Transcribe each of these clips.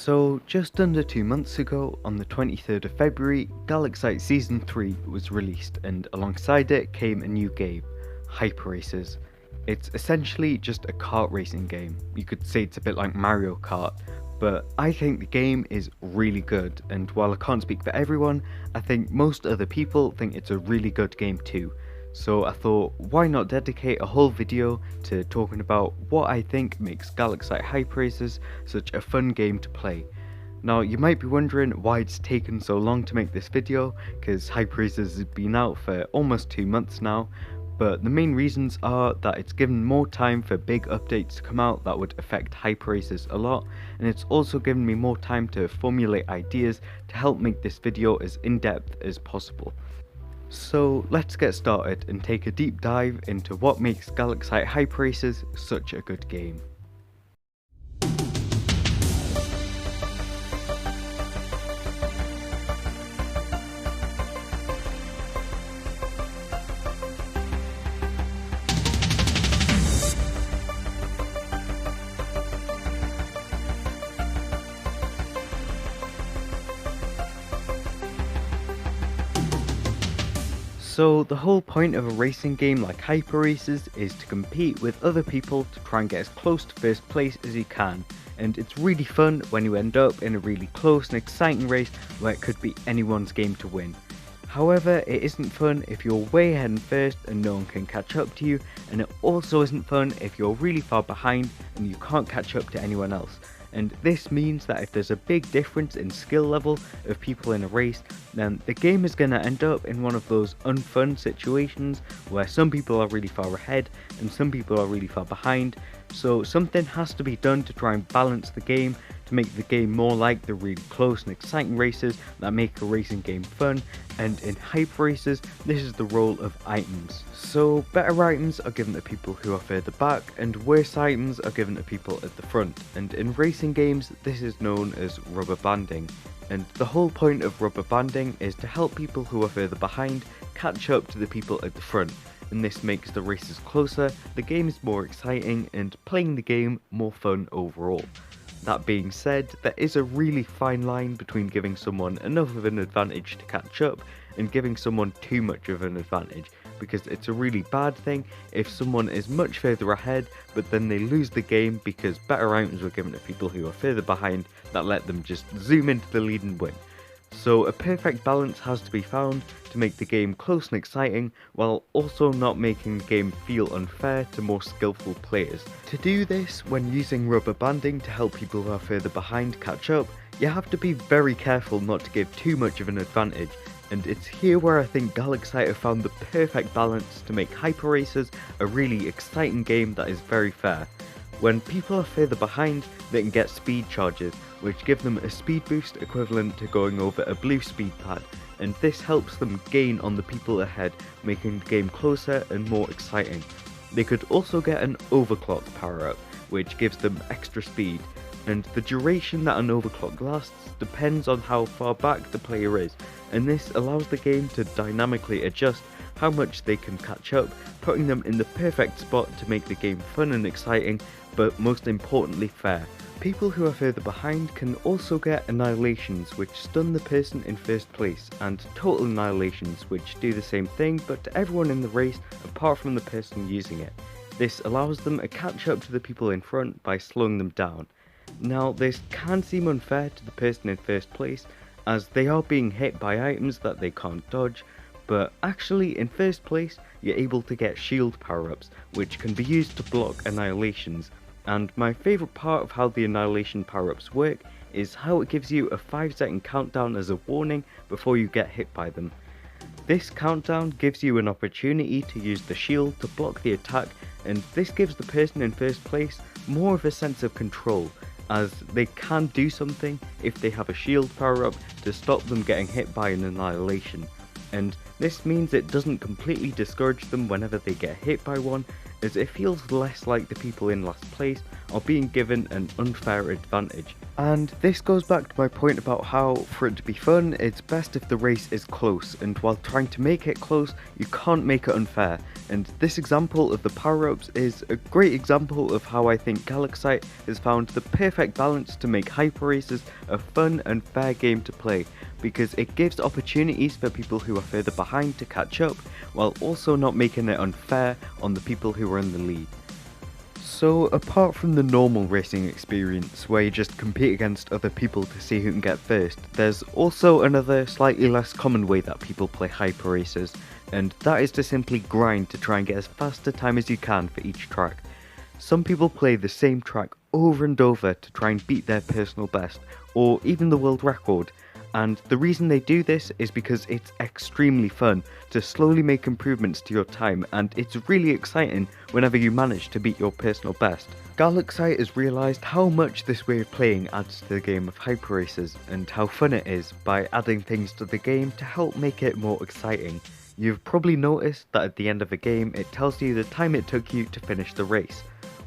So, just under 2 months ago, on the 23rd of February, Galaxite Season 3 was released, and alongside it came a new game, Hyper Racers. It's essentially just a kart racing game. You could say it's a bit like Mario Kart, but I think the game is really good, and while I can't speak for everyone, I think most other people think it's a really good game too. So I thought, why not dedicate a whole video to talking about what I think makes Galaxite Hyper Racers such a fun game to play. Now you might be wondering why it's taken so long to make this video, because Hyper Racers has been out for almost 2 months now, but the main reasons are that it's given more time for big updates to come out that would affect Hyper Racers a lot, and it's also given me more time to formulate ideas to help make this video as in-depth as possible. So let's get started and take a deep dive into what makes Galaxite Hyper Racers such a good game. So the whole point of a racing game like Hyper Racers is to compete with other people to try and get as close to first place as you can, and it's really fun when you end up in a really close and exciting race where it could be anyone's game to win. However, it isn't fun if you're way ahead and first and no one can catch up to you, and it also isn't fun if you're really far behind and you can't catch up to anyone else. And this means that if there's a big difference in skill level of people in a race, then the game is going to end up in one of those unfun situations where some people are really far ahead and some people are really far behind. So something has to be done to try and balance the game, to make the game more like the really close and exciting races that make a racing game fun, and in Hyper Racers this is the role of items. So better items are given to people who are further back and worse items are given to people at the front, and in racing games this is known as rubber banding. And the whole point of rubber banding is to help people who are further behind catch up to the people at the front, and this makes the races closer, the game is more exciting, and playing the game more fun overall. That being said, there is a really fine line between giving someone enough of an advantage to catch up and giving someone too much of an advantage, because it's a really bad thing if someone is much further ahead but then they lose the game because better items were given to people who are further behind that let them just zoom into the lead and win. So a perfect balance has to be found to make the game close and exciting while also not making the game feel unfair to more skillful players. To do this, when using rubber banding to help people who are further behind catch up, you have to be very careful not to give too much of an advantage, and it's here where I think Galaxite have found the perfect balance to make Hyper Racers a really exciting game that is very fair. When people are further behind, they can get speed charges, which give them a speed boost equivalent to going over a blue speed pad, and this helps them gain on the people ahead, making the game closer and more exciting. They could also get an overclock power up, which gives them extra speed, and the duration that an overclock lasts depends on how far back the player is, and this allows the game to dynamically adjust how much they can catch up, putting them in the perfect spot to make the game fun and exciting, but most importantly fair. People who are further behind can also get annihilations, which stun the person in first place, and total annihilations, which do the same thing but to everyone in the race apart from the person using it. This allows them to catch up to the people in front by slowing them down. Now this can seem unfair to the person in first place, as they are being hit by items that they can't dodge, but actually in first place you're able to get shield power-ups, which can be used to block annihilations. And my favourite part of how the annihilation power-ups work is how it gives you a 5-second countdown as a warning before you get hit by them. This countdown gives you an opportunity to use the shield to block the attack, and this gives the person in first place more of a sense of control, as they can do something if they have a shield power-up to stop them getting hit by an annihilation. And this means it doesn't completely discourage them whenever they get hit by one, as it feels less like the people in last place are being given an unfair advantage. And this goes back to my point about how, for it to be fun, it's best if the race is close, and while trying to make it close, you can't make it unfair. And this example of the power-ups is a great example of how I think Galaxite has found the perfect balance to make Hyper Racers a fun and fair game to play, because it gives opportunities for people who are further behind to catch up, while also not making it unfair on the people who are in the lead. So apart from the normal racing experience where you just compete against other people to see who can get first, there's also another slightly less common way that people play Hyper Racers, and that is to simply grind to try and get as fast a time as you can for each track. Some people play the same track over and over to try and beat their personal best, or even the world record. And the reason they do this is because it's extremely fun to slowly make improvements to your time, and it's really exciting whenever you manage to beat your personal best. Galaxite has realised how much this way of playing adds to the game of Hyper Racers, and how fun it is by adding things to the game to help make it more exciting. You've probably noticed that at the end of a game it tells you the time it took you to finish the race.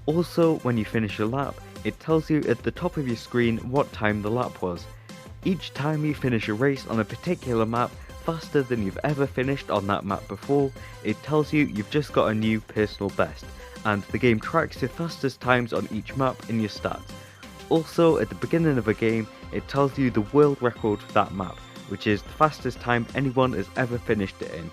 Also, when you finish a lap, it tells you at the top of your screen what time the lap was. Each time you finish a race on a particular map faster than you've ever finished on that map before, it tells you you've just got a new personal best, and the game tracks your fastest times on each map in your stats. Also, at the beginning of a game, it tells you the world record for that map, which is the fastest time anyone has ever finished it in.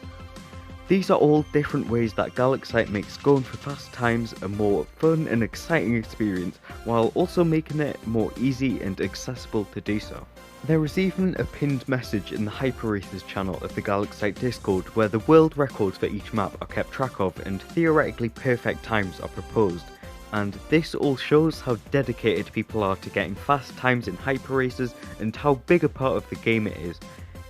These are all different ways that Galaxite makes going for fast times a more fun and exciting experience, while also making it more easy and accessible to do so. There is even a pinned message in the Hyper Racers channel of the Galaxite Discord where the world records for each map are kept track of and theoretically perfect times are proposed. And this all shows how dedicated people are to getting fast times in Hyper Racers and how big a part of the game it is.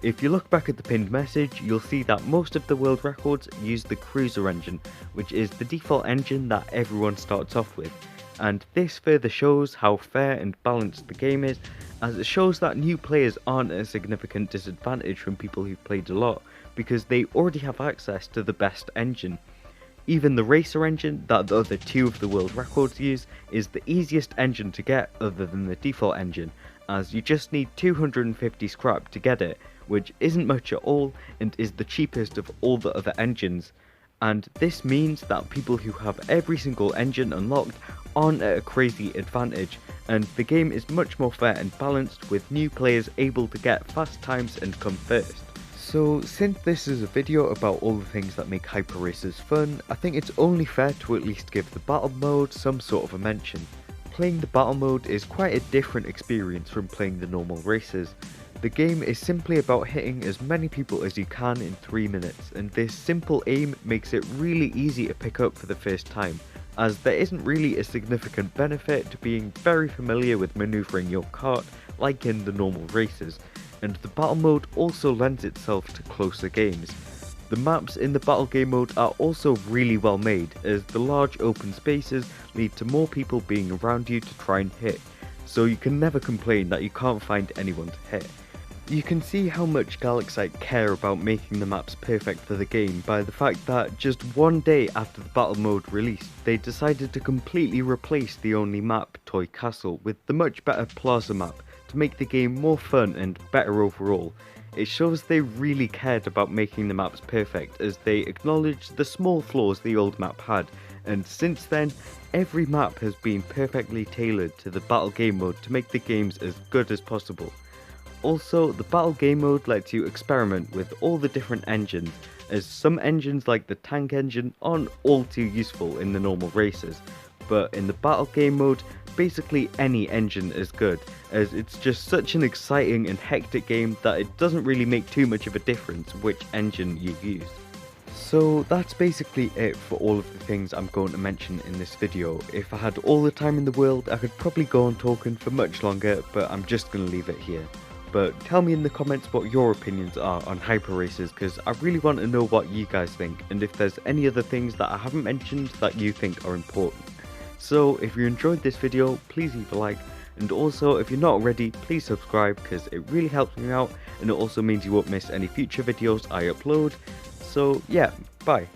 If you look back at the pinned message, you'll see that most of the world records use the Cruiser engine, which is the default engine that everyone starts off with. And this further shows how fair and balanced the game is, as it shows that new players aren't at a significant disadvantage from people who've played a lot, because they already have access to the best engine. Even the Racer engine that the other two of the world records use is the easiest engine to get other than the default engine, as you just need 250 scrap to get it, which isn't much at all and is the cheapest of all the other engines. And this means that people who have every single engine unlocked aren't at a crazy advantage, and the game is much more fair and balanced with new players able to get fast times and come first. So since this is a video about all the things that make Hyper Racers fun, I think it's only fair to at least give the battle mode some sort of a mention. Playing the battle mode is quite a different experience from playing the normal races. The game is simply about hitting as many people as you can in 3 minutes, and this simple aim makes it really easy to pick up for the first time, as there isn't really a significant benefit to being very familiar with manoeuvring your kart like in the normal races, and the battle mode also lends itself to closer games. The maps in the battle game mode are also really well made, as the large open spaces lead to more people being around you to try and hit, so you can never complain that you can't find anyone to hit. You can see how much Galaxite care about making the maps perfect for the game by the fact that just one day after the battle mode released, they decided to completely replace the only map, Toy Castle, with the much better Plaza map to make the game more fun and better overall. It shows they really cared about making the maps perfect, as they acknowledged the small flaws the old map had, and since then, every map has been perfectly tailored to the battle game mode to make the games as good as possible. Also, the battle game mode lets you experiment with all the different engines, as some engines like the tank engine aren't all too useful in the normal races, but in the battle game mode, basically any engine is good, as it's just such an exciting and hectic game that it doesn't really make too much of a difference which engine you use. So that's basically it for all of the things I'm going to mention in this video. If I had all the time in the world, I could probably go on talking for much longer, but I'm just going to leave it here. But tell me in the comments what your opinions are on Hyper Racers, because I really want to know what you guys think, and if there's any other things that I haven't mentioned that you think are important. So if you enjoyed this video, please leave a like, and also if you're not already, please subscribe, because it really helps me out, and it also means you won't miss any future videos I upload. So yeah, bye.